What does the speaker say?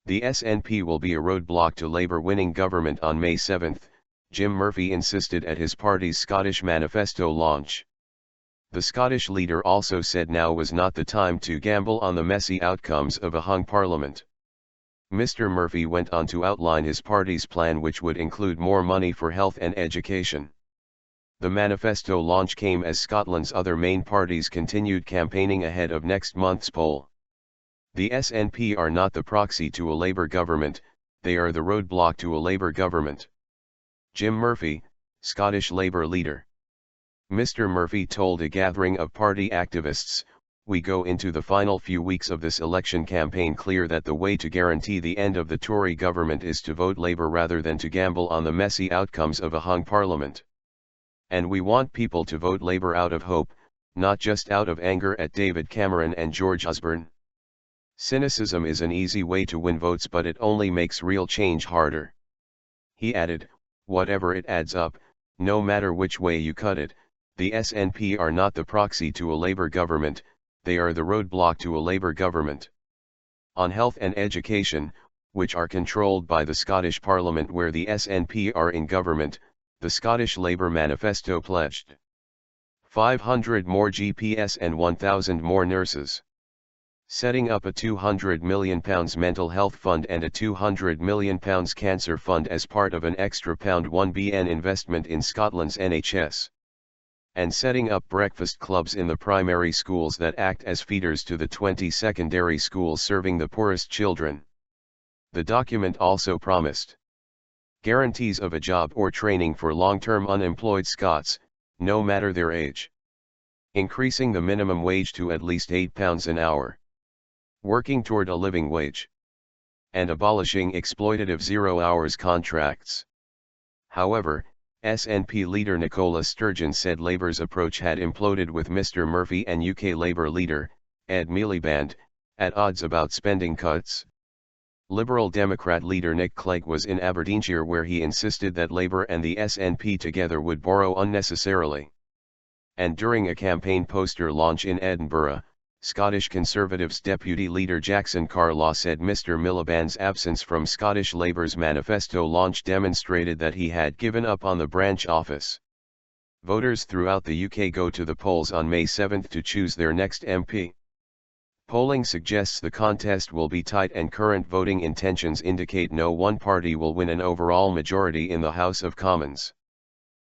The SNP will be a roadblock to Labour winning government on May 7, Jim Murphy insisted at his party's Scottish manifesto launch. The Scottish leader also said now was not the time to gamble on the messy outcomes of a hung parliament. Mr. Murphy went on to outline his party's plan, which would include more money for health and education. The manifesto launch came as Scotland's other main parties continued campaigning ahead of next month's poll. The SNP are not the proxy to a Labour government, they are the roadblock to a Labour government. Jim Murphy, Scottish Labour leader. Mr. Murphy told a gathering of party activists, "We go into the final few weeks of this election campaign clear that the way to guarantee the end of the Tory government is to vote Labour rather than to gamble on the messy outcomes of a hung parliament. And we want people to vote Labour out of hope, not just out of anger at David Cameron and George Osborne. Cynicism is an easy way to win votes, but it only makes real change harder." He added, "Whatever it adds up, no matter which way you cut it, the SNP are not the proxy to a Labour government, they are the roadblock to a Labour government." On health and education, which are controlled by the Scottish Parliament where the SNP are in government, the Scottish Labour manifesto pledged 500 more GPS and 1,000 more nurses. Setting up a £200 million mental health fund and a £200 million cancer fund as part of an extra £1 billion investment in Scotland's NHS. And setting up breakfast clubs in the primary schools that act as feeders to the 20 secondary schools serving the poorest children. The document also promised guarantees of a job or training for long-term unemployed Scots, no matter their age. Increasing the minimum wage to at least £8 an hour. Working toward a living wage. And abolishing exploitative zero-hours contracts. However, SNP leader Nicola Sturgeon said Labour's approach had imploded with Mr. Murphy and UK Labour leader, Ed Miliband, at odds about spending cuts. Liberal Democrat leader Nick Clegg was in Aberdeenshire where he insisted that Labour and the SNP together would borrow unnecessarily. And during a campaign poster launch in Edinburgh, Scottish Conservatives Deputy Leader Jackson Carlaw said Mr. Miliband's absence from Scottish Labour's manifesto launch demonstrated that he had given up on the branch office. Voters throughout the UK go to the polls on May 7 to choose their next MP. Polling suggests the contest will be tight and current voting intentions indicate no one party will win an overall majority in the House of Commons.